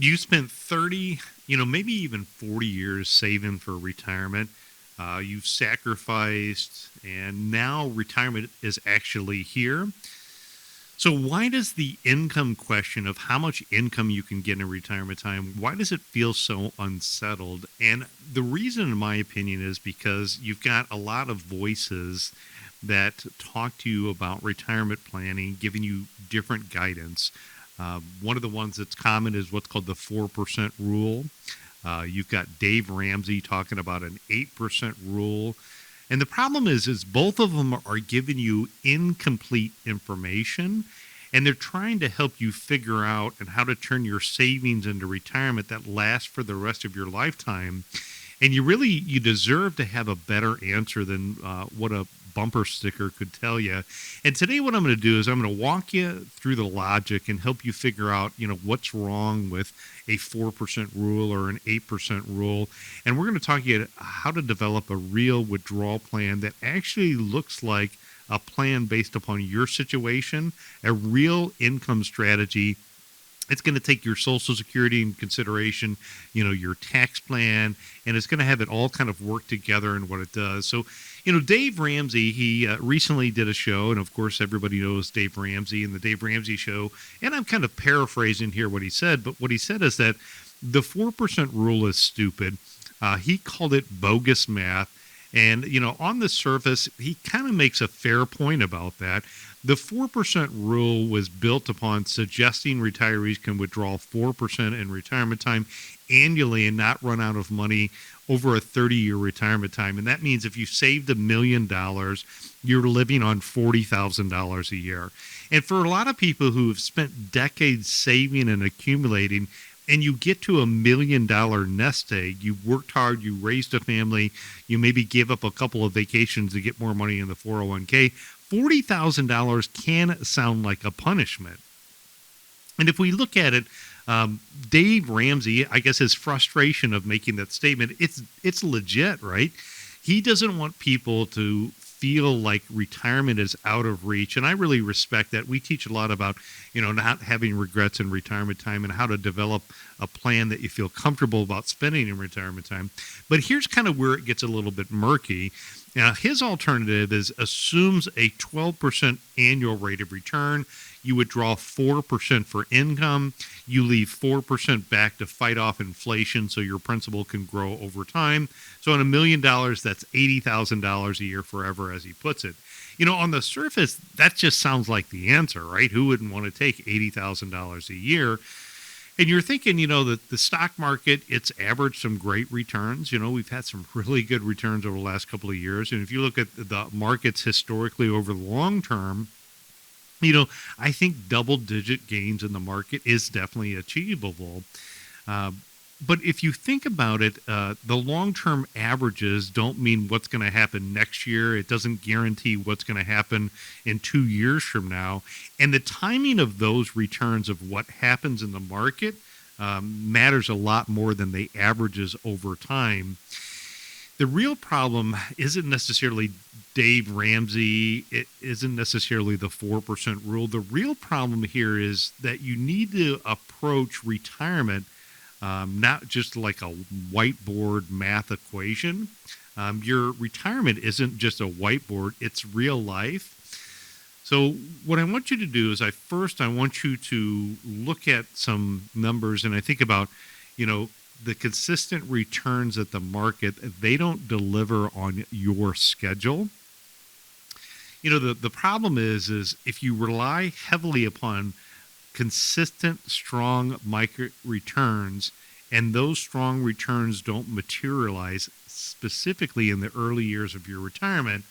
You spent 30, maybe even 40 years saving for retirement. You've sacrificed, and now retirement is actually here. So why does the income question of how much income you can get in retirement time, why does it feel so unsettled? And the reason, in my opinion, is because you've got a lot of voices that talk to you about retirement planning, giving you different guidance. One of the ones that's common is what's called the 4% rule. You've got Dave Ramsey talking about an 8% rule. And the problem is both of them are giving you incomplete information, and they're trying to help you figure out and how to turn your savings into retirement that lasts for the rest of your lifetime. And you deserve to have a better answer than what a bumper sticker could tell you. And today what I'm going to do is I'm going to walk you through the logic and help you figure out, what's wrong with a 4% rule or an 8% rule. And we're going to talk to you how to develop a real withdrawal plan that actually looks like a plan based upon your situation, a real income strategy. It's going to take your Social Security in consideration, your tax plan, and it's going to have it all kind of work together in what it does. So, Dave Ramsey, he recently did a show, and of course everybody knows Dave Ramsey and the Dave Ramsey Show, and I'm kind of paraphrasing here what he said, but what he said is that the 4% rule is stupid. He called it bogus math, and, on the surface, he kind of makes a fair point about that. The 4% rule was built upon suggesting retirees can withdraw 4% in retirement time annually and not run out of money over a 30-year retirement time. And that means if you saved $1 million, you're living on $40,000 a year. And for a lot of people who have spent decades saving and accumulating, and you get to $1 million nest egg, you worked hard, you raised a family, you maybe gave up a couple of vacations to get more money in the 401k, $40,000 can sound like a punishment. And if we look at it, Dave Ramsey, I guess his frustration of making that statement, it's legit, right? He doesn't want people to feel like retirement is out of reach. And I really respect that. We teach a lot about, not having regrets in retirement time and how to develop a plan that you feel comfortable about spending in retirement time. But here's kind of where it gets a little bit murky. Now, his alternative assumes a 12% annual rate of return. You withdraw 4% for income. You leave 4% back to fight off inflation so your principal can grow over time. So on $1 million, that's $80,000 a year forever, as he puts it. On the surface, that just sounds like the answer, right? Who wouldn't want to take $80,000 a year? And you're thinking, that the stock market, it's averaged some great returns. We've had some really good returns over the last couple of years. And if you look at the markets historically over the long term, I think double-digit gains in the market is definitely achievable. But if you think about it, the long-term averages don't mean what's going to happen next year. It doesn't guarantee what's going to happen in 2 years from now. And the timing of those returns of what happens in the market matters a lot more than the averages over time. The real problem isn't necessarily Dave Ramsey. It isn't necessarily the 4% rule. The real problem here is that you need to approach retirement not just like a whiteboard math equation. Your retirement isn't just a whiteboard, it's real life. So what I want you to do is I want you to look at some numbers, and I think about, the consistent returns at the market. They don't deliver on your schedule. The problem is if you rely heavily upon consistent, strong micro returns, and those strong returns don't materialize specifically in the early years of your retirement,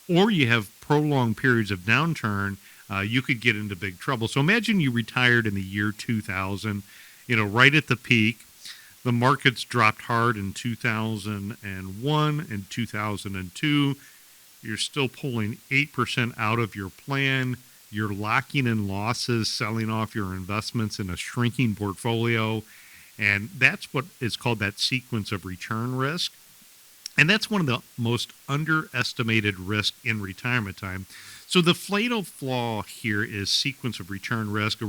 or you have prolonged periods of downturn, you could get into big trouble. So imagine you retired in the year 2000, right at the peak. The markets dropped hard in 2001 and 2002. You're still pulling 8% out of your plan. You're locking in losses, selling off your investments in a shrinking portfolio. And that's what is called that sequence of return risk. And that's one of the most underestimated risks in retirement time. So the fatal flaw here is sequence of return risk. A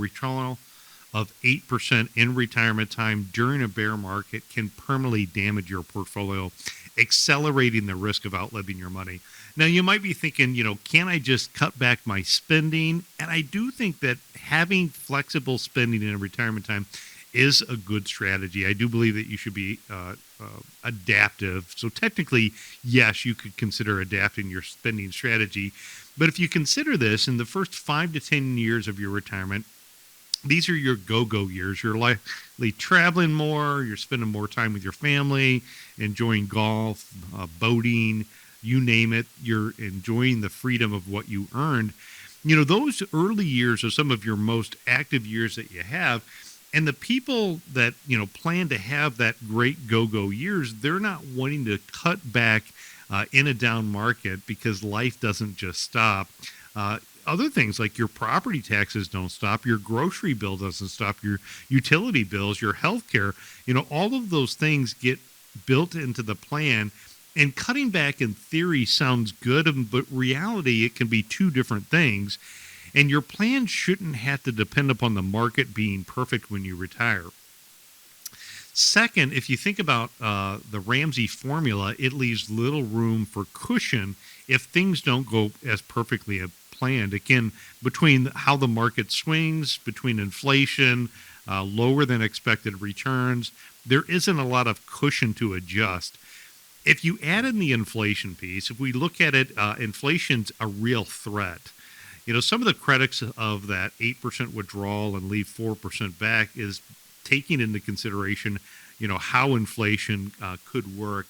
of 8% in retirement time during a bear market can permanently damage your portfolio, accelerating the risk of outliving your money. Now, you might be thinking, can I just cut back my spending? And I do think that having flexible spending in retirement time is a good strategy. I do believe that you should be adaptive. So technically, yes, you could consider adapting your spending strategy. But if you consider this, in the first 5 to 10 years of your retirement, these are your go-go years. You're likely traveling more. You're spending more time with your family, enjoying golf, boating, you name it. You're enjoying the freedom of what you earned. Those early years are some of your most active years that you have. And the people that, plan to have that great go-go years, they're not wanting to cut back in a down market because life doesn't just stop. Other things like your property taxes don't stop, your grocery bill doesn't stop, your utility bills, your health care, all of those things get built into the plan. And cutting back in theory sounds good, but reality, it can be two different things. And your plan shouldn't have to depend upon the market being perfect when you retire. Second, if you think about the Ramsey formula, it leaves little room for cushion if things don't go as perfectly as planned. Again, between how the market swings, between inflation, lower than expected returns, there isn't a lot of cushion to adjust. If you add in the inflation piece, if we look at it, inflation's a real threat. Some of the critics of that 8% withdrawal and leave 4% back is taking into consideration, how inflation could work.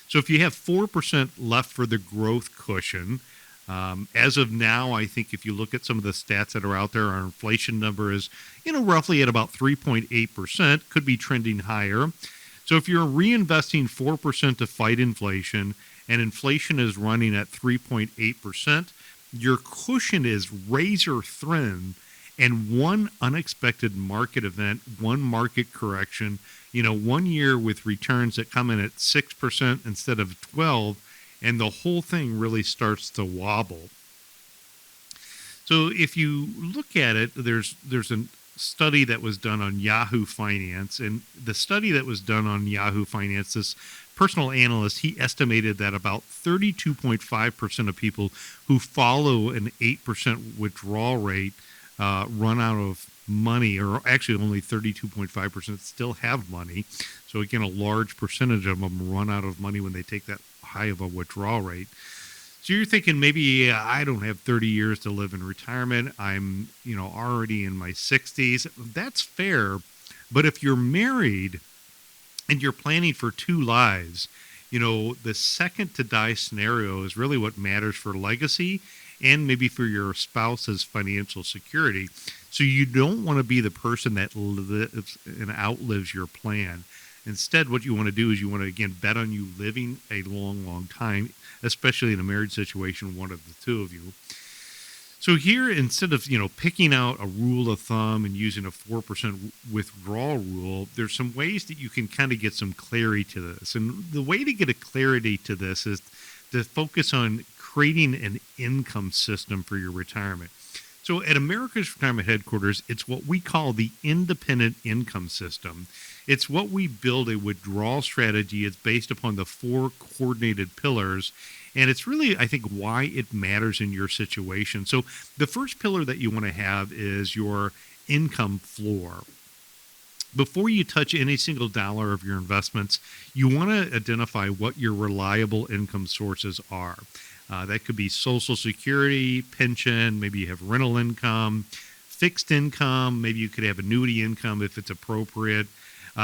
So if you have 4% left for the growth cushion, as of now, I think if you look at some of the stats that are out there, our inflation number is, roughly at about 3.8%, could be trending higher. So if you're reinvesting 4% to fight inflation and inflation is running at 3.8%, your cushion is razor thin, and one unexpected market event, one market correction, 1 year with returns that come in at 6% instead of 12%, and the whole thing really starts to wobble. So if you look at it, there's a study that was done on Yahoo Finance, and the study that was done on Yahoo Finance, this personal analyst, he estimated that about 32.5% of people who follow an 8% withdrawal rate run out of money, or actually only 32.5% still have money. So again, a large percentage of them run out of money when they take that high of a withdrawal rate. So you're thinking maybe I don't have 30 years to live in retirement. I'm, already in my 60s. That's fair. But if you're married and you're planning for 2 lives, the second to die scenario is really what matters for legacy and maybe for your spouse's financial security. So you don't want to be the person that lives and outlives your plan. Instead, what you want to do is you want to, again, bet on you living a long, long time, especially in a marriage situation, one of the two of you. So here, instead of, picking out a rule of thumb and using a 4% withdrawal rule, there's some ways that you can kind of get some clarity to this. And the way to get a clarity to this is to focus on creating an income system for your retirement. So at America's Retirement Headquarters, it's what we call the independent income system. It's what we build a withdrawal strategy. It's based upon the 4 coordinated pillars. And it's really, I think, why it matters in your situation. So the first pillar that you want to have is your income floor. Before you touch any single dollar of your investments, you want to identify what your reliable income sources are. That could be Social Security, pension, maybe you have rental income, fixed income, maybe you could have annuity income if it's appropriate.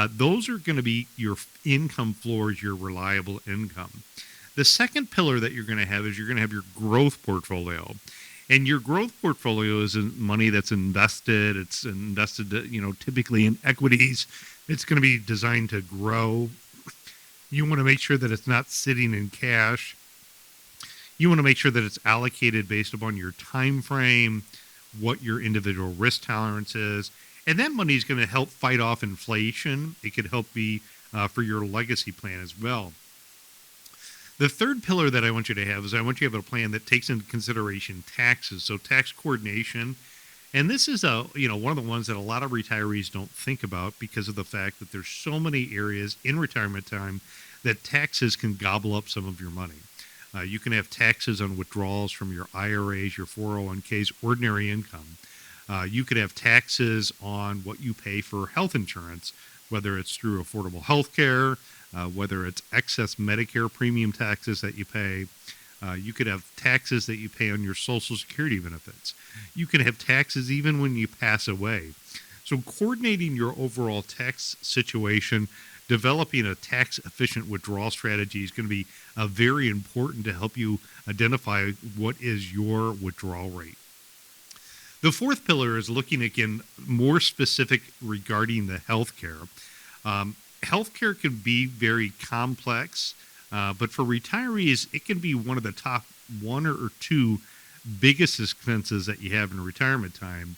Those are going to be your income floors, your reliable income. The second pillar that you're going to have is you're going to have your growth portfolio. And your growth portfolio is money that's invested. It's invested, typically in equities. It's going to be designed to grow. You want to make sure that it's not sitting in cash. You want to make sure that it's allocated based upon your time frame, what your individual risk tolerance is. And that money is going to help fight off inflation. It could help be for your legacy plan as well. The third pillar that I want you to have is I want you to have a plan that takes into consideration taxes. So tax coordination, And this is one of the ones that a lot of retirees don't think about because of the fact that there's so many areas in retirement time that taxes can gobble up some of your money. You can have taxes on withdrawals from your IRAs, your 401ks, ordinary income. You could have taxes on what you pay for health insurance, whether it's through affordable health care, whether it's excess Medicare premium taxes that you pay. You could have taxes that you pay on your Social Security benefits. You can have taxes even when you pass away. So coordinating your overall tax situation, developing a tax-efficient withdrawal strategy is going to be very important to help you identify what is your withdrawal rate. The fourth pillar is looking, again, more specific regarding the healthcare. Healthcare can be very complex, but for retirees, it can be one of the top one or two biggest expenses that you have in retirement time.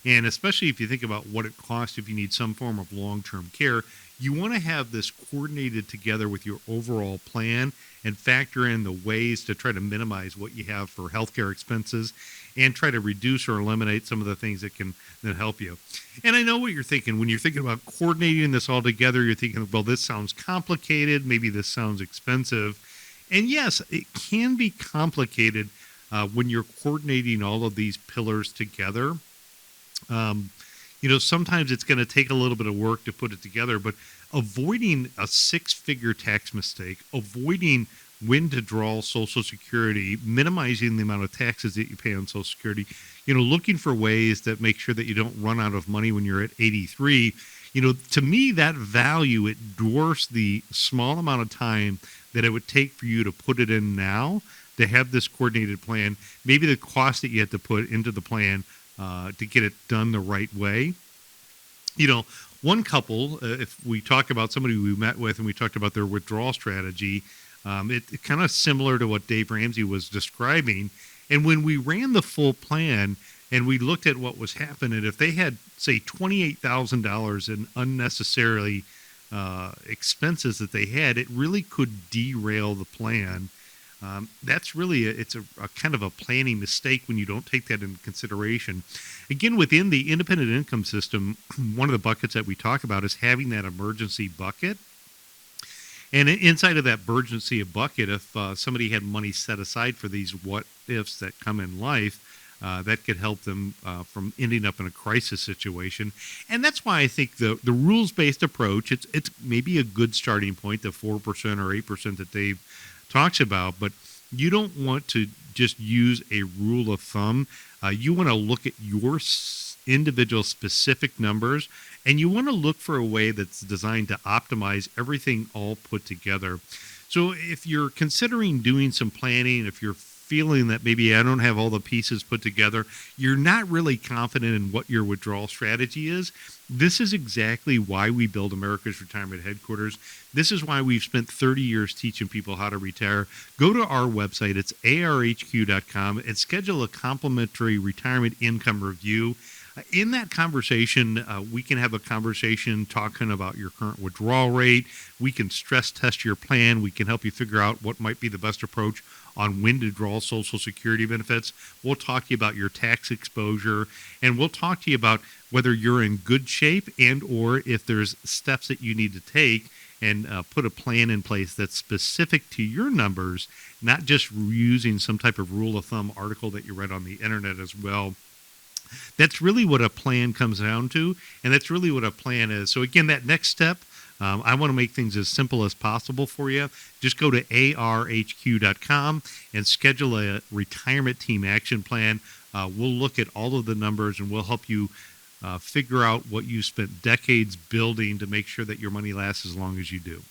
And especially if you think about what it costs if you need some form of long-term care, you want to have this coordinated together with your overall plan and factor in the ways to try to minimize what you have for healthcare expenses and try to reduce or eliminate some of the things that can help you. And I know what you're thinking. When you're thinking about coordinating this all together, you're thinking, well, this sounds complicated. Maybe this sounds expensive. And yes, it can be complicated when you're coordinating all of these pillars together. Sometimes it's going to take a little bit of work to put it together, but avoiding a six-figure tax mistake, avoiding when to draw Social Security, minimizing the amount of taxes that you pay on Social Security, looking for ways that make sure that you don't run out of money when you're at 83. To me, that value, it dwarfs the small amount of time that it would take for you to put it in now to have this coordinated plan, maybe the cost that you have to put into the plan to get it done the right way. One couple, if we talk about somebody we met with and we talked about their withdrawal strategy, it kind of similar to what Dave Ramsey was describing. And when we ran the full plan and we looked at what was happening, if they had, say, $28,000 in unnecessarily expenses that they had, it really could derail the plan. That's really it's a kind of a planning mistake when you don't take that into consideration. Again, within the independent income system, one of the buckets that we talk about is having that emergency bucket. And inside of that emergency bucket, if somebody had money set aside for these what-ifs that come in life, that could help them from ending up in a crisis situation. And that's why I think the rules-based approach, it's maybe a good starting point, the 4% or 8% that Dave talks about, but you don't want to just use a rule of thumb. You want to look at your individual specific numbers, and you want to look for a way that's designed to optimize everything all put together. So if you're considering doing some planning, if you're feeling that maybe I don't have all the pieces put together, you're not really confident in what your withdrawal strategy is, this is exactly why we build America's Retirement Headquarters. This is why we've spent 30 years teaching people how to retire. Go to our website, it's arhq.com, and schedule a complimentary retirement income review. In that conversation, we can have a conversation talking about your current withdrawal rate. We can stress test your plan. We can help you figure out what might be the best approach on when to draw Social Security benefits. We'll talk to you about your tax exposure, and we'll talk to you about whether you're in good shape and or if there's steps that you need to take and put a plan in place that's specific to your numbers, not just using some type of rule of thumb article that you read on the internet as well. That's really what a plan comes down to, and that's really what a plan is. So again, that next step, I want to make things as simple as possible for you. Just go to arhq.com and schedule a retirement team action plan. We'll look at all of the numbers, and we'll help you figure out what you spent decades building to make sure that your money lasts as long as you do.